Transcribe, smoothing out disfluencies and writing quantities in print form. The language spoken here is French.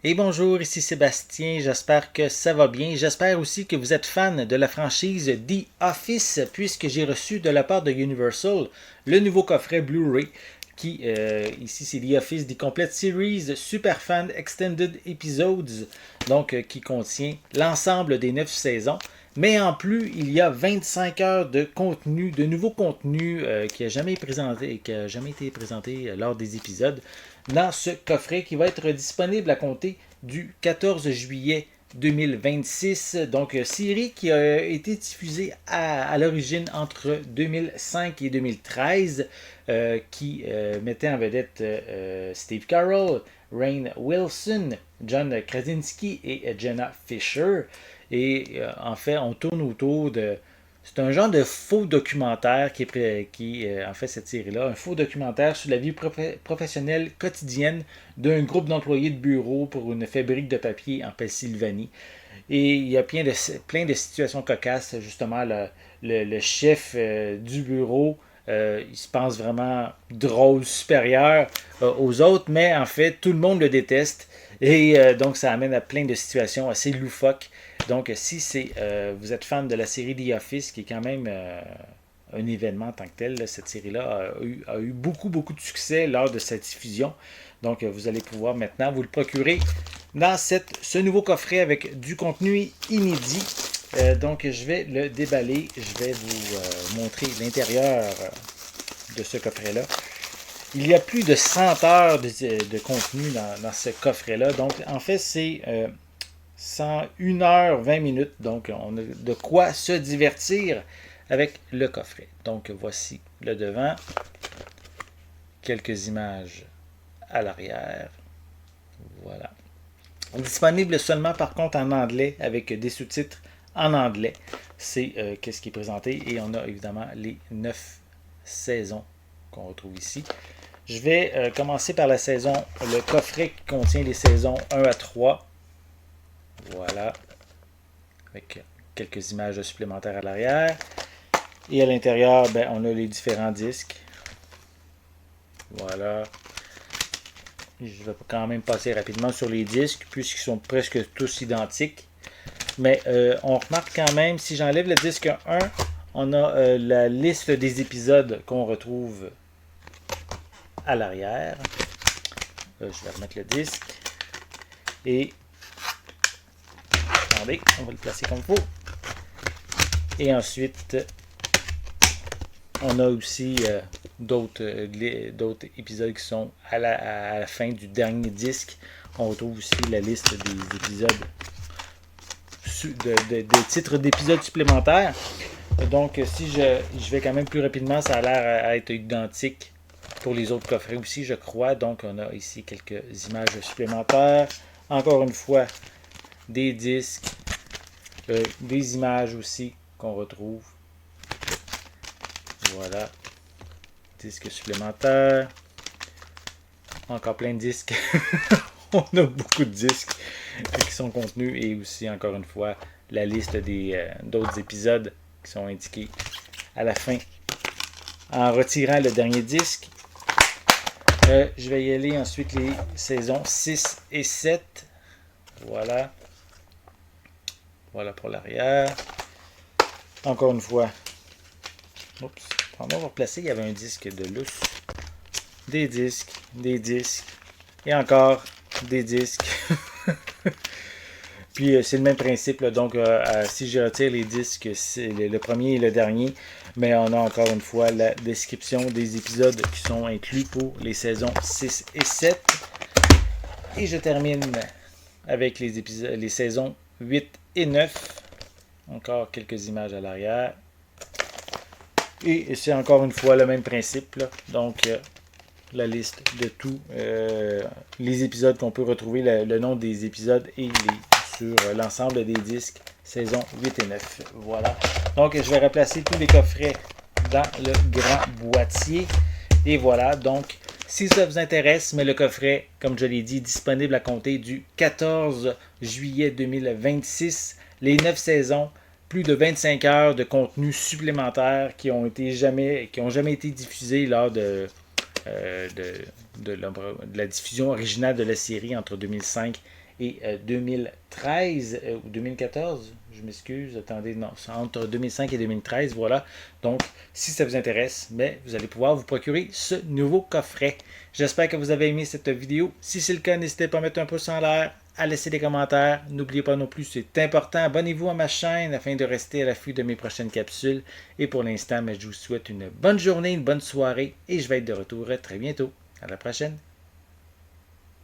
Et bonjour, ici Sébastien, j'espère que ça va bien. J'espère aussi que vous êtes fan de la franchise The Office, puisque j'ai reçu de la part de Universal le nouveau coffret Blu-ray, qui, ici c'est The Office The Complete Series Super Fan Extended Episodes, donc qui contient l'ensemble des 9 saisons. Mais en plus, il y a 25 heures de contenu, de nouveau contenu qui a jamais été présenté lors des épisodes dans ce coffret qui va être disponible à compter du 14 juillet 2026. Donc, série qui a été diffusée à l'origine entre 2005 et 2013, qui mettait en vedette Steve Carell, Rainn Wilson, John Krasinski et Jenna Fisher. Et en fait, on tourne autour de. C'est un genre de faux documentaire en fait cette série-là, un faux documentaire sur la vie professionnelle quotidienne d'un groupe d'employés de bureau pour une fabrique de papier en Pennsylvanie. Et il y a plein de situations cocasses. Justement, le chef du bureau, il se pense vraiment drôle, supérieur aux autres, mais en fait, tout le monde le déteste. Et donc, ça amène à plein de situations assez loufoques. Donc, si vous êtes fan de la série The Office, qui est quand même un événement en tant que tel, là, cette série-là a eu beaucoup de succès lors de sa diffusion. Donc, vous allez pouvoir maintenant vous le procurer dans ce nouveau coffret avec du contenu inédit. Donc, je vais le déballer. Je vais vous montrer l'intérieur de ce coffret-là. Il y a plus de 100 heures de contenu dans ce coffret-là. Donc, en fait, c'est 101 heure 20 minutes. Donc, on a de quoi se divertir avec le coffret. Donc, voici le devant. Quelques images à l'arrière. Voilà. Disponible seulement par contre en anglais avec des sous-titres en anglais. C'est qu'est-ce qui est présenté et on a évidemment les 9 saisons qu'on retrouve ici. Je vais commencer par la saison, le coffret qui contient les saisons 1 à 3. Voilà. Avec quelques images supplémentaires à l'arrière. Et à l'intérieur, ben, on a les différents disques. Voilà. Je vais quand même passer rapidement sur les disques, puisqu'ils sont presque tous identiques. Mais on remarque quand même, si j'enlève le disque 1, on a la liste des épisodes qu'on retrouve à l'arrière. Je vais remettre le disque. Et attendez, on va le placer comme il faut. Et ensuite, on a aussi d'autres épisodes qui sont à la fin du dernier disque. On retrouve aussi la liste des épisodes, des titres d'épisodes supplémentaires. Donc, si je vais quand même plus rapidement, ça a l'air à être identique pour les autres coffrets aussi, je crois. Donc, on a ici quelques images supplémentaires. Encore une fois, des disques, des images aussi qu'on retrouve. Voilà. Disques supplémentaires. Encore plein de disques. On a beaucoup de disques qui sont contenus et aussi, encore une fois, la liste d'autres épisodes qui sont indiqués à la fin. En retirant le dernier disque, je vais y aller ensuite les saisons 6 et 7. Voilà. Voilà pour l'arrière. Encore une fois. Oups. On va replacer. Il y avait un disque de lousse. Des disques. Et encore des disques. Puis c'est le même principe. Là. Donc, si je retire les disques, c'est le premier et le dernier. Mais on a encore une fois la description des épisodes qui sont inclus pour les saisons 6 et 7. Et je termine avec les saisons 8 et 9. Encore quelques images à l'arrière. Et c'est encore une fois le même principe. Là. Donc, la liste de tous les épisodes qu'on peut retrouver, le nom des épisodes et sur l'ensemble des disques, saison 8 et 9. Voilà. Donc, je vais replacer tous les coffrets dans le grand boîtier. Et voilà. Donc, si ça vous intéresse, mais le coffret, comme je l'ai dit, disponible à compter du 14 juillet 2026. Les 9 saisons, plus de 25 heures de contenu supplémentaire qui ont jamais été diffusés lors de la diffusion originale de la série entre 2005 et 2013 ou 2014, je m'excuse, attendez, non, c'est entre 2005 et 2013, voilà. Donc, si ça vous intéresse, mais vous allez pouvoir vous procurer ce nouveau coffret. J'espère que vous avez aimé cette vidéo. Si c'est le cas, n'hésitez pas à mettre un pouce en l'air, à laisser des commentaires. N'oubliez pas non plus, c'est important, abonnez-vous à ma chaîne afin de rester à l'affût de mes prochaines capsules. Et pour l'instant, je vous souhaite une bonne journée, une bonne soirée et je vais être de retour très bientôt. À la prochaine.